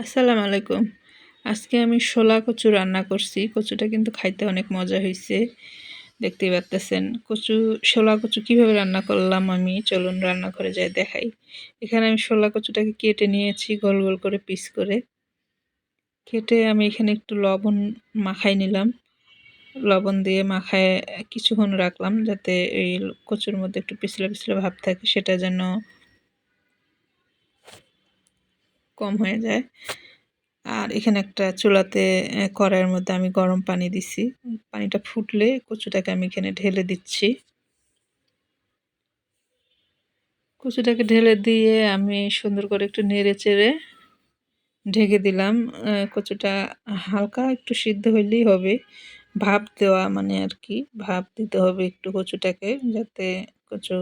আসসালামু আলাইকুম। আজকে আমি শোলা কচু রান্না করছি। কচুটা কিন্তু খাইতে অনেক মজা হইছে। দেখতেই পারতেছেন। শোলা কচু কিভাবে রান্না করলাম আমি, চলুন রান্নাঘরে যাই দেখাই। এখানে আমি শোলা কচুটাকে কেটে নিয়েছি গোল, গোল করে পিস করে। কেটে আমি এখানে একটু লবণ মাখায় নিলাম। লবণ দিয়ে মাখায় কিছুক্ষণ রাখলাম যাতে এই কচুর মধ্যে একটু পিছলা, পিছলা ভাব থাকে সেটা যেন কম হয়ে যায়। আর এখানে একটা চুলাতে কড়াইয়ের মধ্যে আমি গরম পানি দিছি। পানিটা ফুটলে কচুটাকে আমি এখানে ঢেলে দিচ্ছি। কচুটাকে ঢেলে দিয়ে আমি সুন্দর করে একটু নেড়ে-চেড়ে ঢেকে দিলাম। কচুটা হালকা একটু সিদ্ধ হইলেই হবে। ভাপ দেওয়া মানে আরকি। ভাপ দিতে হবে একটু কচুটাকে যাতে কচু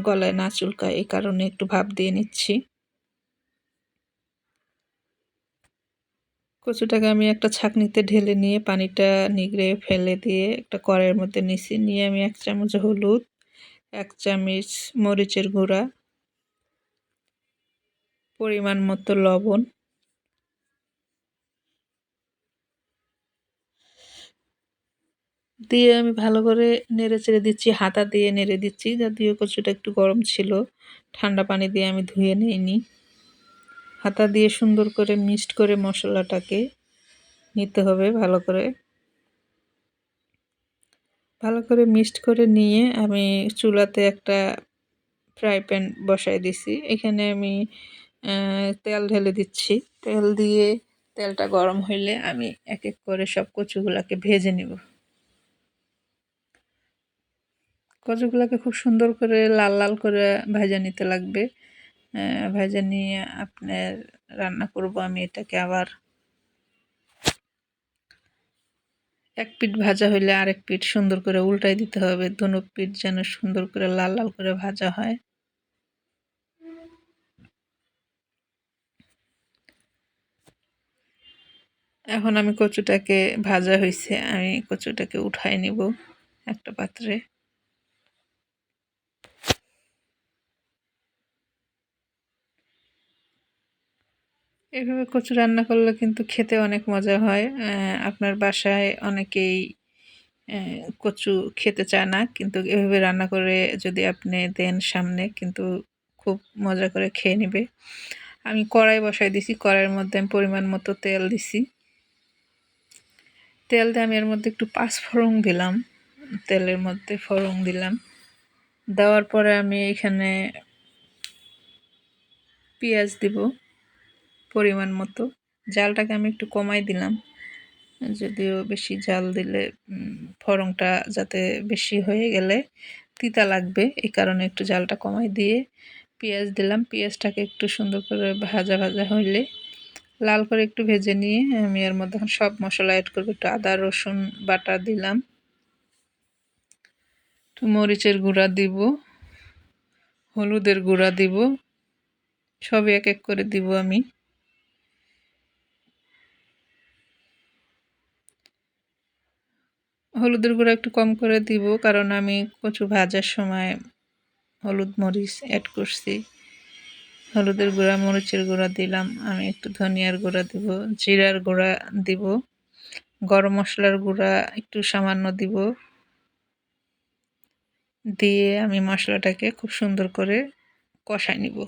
গলায় না চুলকায়, এই কারণে একটু ভাপ দিয়ে নিচ্ছি। কচুটাকে আমি একটা ছাঁকনিতে ঢেলে নিয়ে পানিটা নিগড়ে ফেলে দিয়ে একটা কড়াইয়ের মধ্যে নিছি। নিয়ে আমি ১ চামচ হলুদ, ১ চামচ মরিচের গুঁড়া, পরিমাণ মতো লবণ দিয়ে আমি ভালো করে নেড়ে-চেড়ে দিচ্ছি। হাতা দিয়ে নেড়ে দিচ্ছি। যদিও কচুটা একটু গরম ছিল। ঠান্ডা পানি দিয়ে আমি ধুয়ে নেইনি। হাতা দিয়ে সুন্দর করে মিক্সড করে মশলাটাকে নিতে হবে ভালো করে। ভালো করে মিক্সড করে নিয়ে আমি চুলাতে একটা ফ্রাই প্যান বসায় দিছি। এখানে আমি তেল ঢেলে দিচ্ছি। তেল দিয়ে তেলটা গরম হইলে আমি এক, এক করে সব কচুগুলাকে ভেজে নিব। কচুগুলাকে খুব সুন্দর করে লাল, লাল করে ভাইজা নিতে লাগবে। ভাইজা নিয়ে আপনার রান্না করব আমি এটাকে আবার। এক পিঠ ভাজা হইলে আরেক পিঠ সুন্দর করে উল্টাই দিতে হবে। দোনো পিঠ যেন সুন্দর করে লাল, লাল করে ভাজা হয়। এখন আমি কচুটাকে ভাজা হইছে, আমি কচুটাকে উঠায় নিব একটা পাত্রে। এভাবে কচু রান্না করলে কিন্তু খেতে অনেক মজা হয়। আপনার বাসায় অনেকেই কচু খেতে চায় না, কিন্তু এভাবে রান্না করে যদি আপনি দেন সামনে কিন্তু খুব মজা করে খেয়ে নেবে। আমি কড়াই বসাই দিছি। কড়াইয়ের মধ্যে আমি পরিমাণ মতো তেল দিছি। তেল দিয়ে আমি এর মধ্যে একটু পাঁচফোড়ন দিলাম। তেলের মধ্যে ফোড়ন দিলাম। দেওয়ার পরে আমি এখানে পেঁয়াজ দিব পরিমাণ মতো। জালটাকে আমি একটু কমাই দিলাম। যদিও বেশি জাল দিলে ফোড়নটা যাতে বেশি হয়ে গেলে তিতা লাগবে, এই কারণে একটু জালটা কমাই দিয়ে পেঁয়াজ দিলাম। পেঁয়াজটাকে একটু সুন্দর করে ভাজা ভাজা হইলে লাল করে একটু ভেজে নিয়ে আমি এর মধ্যে এখন সব মশলা অ্যাড করবো। একটু আদা রসুন বাটা দিলাম, একটু মরিচের গুঁড়া দিব, হলুদের গুঁড়া দিব, সবই এক এক করে দিব আমি। হলুদের গুঁড়া একটু কম করে দিব কারণ আমি কচু ভাজার সময় হলুদ মরিচ অ্যাড করছি। হলুদের গুঁড়া মরিচের গুঁড়া দিলাম, আমি একটু ধনিয়ার গুঁড়া দিব, জিরার গুঁড়া দিব, গরম মশলার গুঁড়া একটু সামান্য দিব। দিয়ে আমি মশলাটাকে খুব সুন্দর করে কষায় নিব।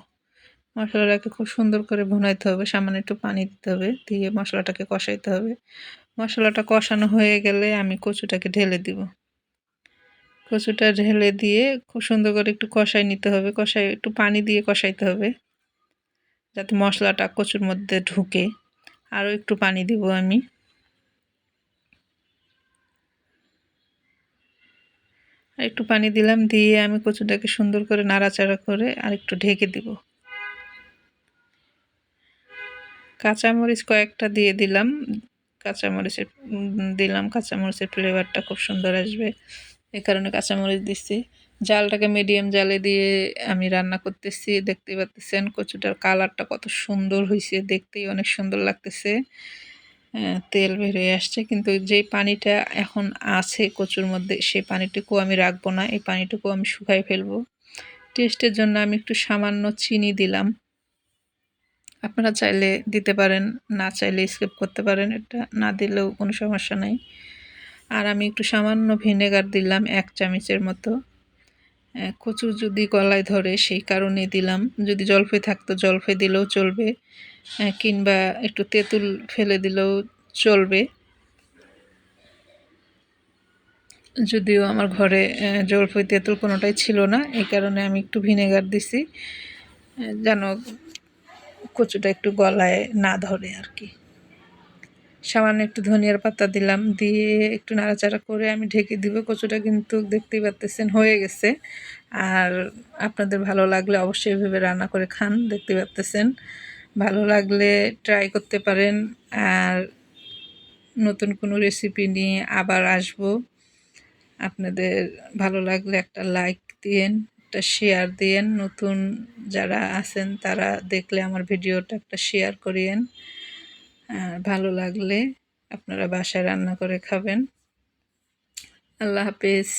মশলাটাকে খুব সুন্দর করে ভুনাইতে হবে, সামান্য একটু পানি দিতে হবে, দিয়ে মশলাটাকে কষাইতে হবে। মশলাটা কষানো হয়ে গেলে আমি কচুটাকে ঢেলে দিব। কচুটা ঢেলে দিয়ে খুব সুন্দর করে একটু কষাই নিতে হবে। কষাই একটু পানি দিয়ে কষাইতে হবে যাতে মশলাটা কচুর মধ্যে ঢুকে। আরও একটু পানি দিব আমি। আর একটু পানি দিলাম, দিয়ে আমি কচুটাকে সুন্দর করে নাড়াচাড়া করে আর একটু ঢেকে দিব। কাঁচামরিচ কয়েকটা দিয়ে দিলাম। কাঁচামরিচের কাঁচামরিচের ফ্লেভারটা খুব সুন্দর আসবে, এই কারণে কাঁচামরিচ দিচ্ছি। জালটাকে মিডিয়াম জালে দিয়ে আমি রান্না করতেছি। দেখতেই পাচ্ছেন কচুটার কালারটা কত সুন্দর হয়েছে, দেখতেই অনেক সুন্দর লাগতেছে। তেল বের হয়ে আসছে, কিন্তু যেই পানিটা এখন আছে কচুর মধ্যে সেই পানিটুকু আমি রাখবো না, এই পানিটুকু আমি শুকাই ফেলবো। টেস্টের জন্য আমি একটু সামান্য চিনি দিলাম। আপনারা চাইলে দিতে পারেন, না চাইলে স্কিপ করতে পারেন, এটা না দিলেও কোনো সমস্যা নাই। আর আমি একটু সামান্য ভিনেগার দিলাম 1 চামচের মতো। কচু যদি গলায় ধরে সেই কারণে দিলাম। যদি জলফাই থাকতো জলফাই দিলেও চলবে, কিংবা একটু তেঁতুল ফেলে দিলেও চলবে। যদিও আমার ঘরে জলফাই তেঁতুল কোনোটাই ছিল না, এই কারণে আমি একটু ভিনেগার দিছি, যেন কচুটা একটু গলায় না ধরে আর কি। সামান্য একটু ধনিয়ার পাতা দিলাম, দিয়ে একটু নাড়াচাড়া করে আমি ঢেকে দিব। কচুটা কিন্তু দেখতেই পাচ্তেছেন হয়ে গেছে। আর আপনাদের ভালো লাগলে অবশ্যই এভাবে রান্না করে খান। দেখতে পাচ্তেছেন ভালো লাগলে ট্রাই করতে পারেন। আর নতুন কোনো রেসিপি নিয়ে আবার আসবো। আপনাদের ভালো লাগলে একটা লাইক দিয়েন, একটা শেয়ার দিয়েন। নতুন যারা আছেন তারা দেখলে আমার ভিডিওটা একটা শেয়ার করিয়েন। আর ভালো লাগলে আপনারা বাসায় রান্না করে খাবেন। আল্লাহ হাফেজ।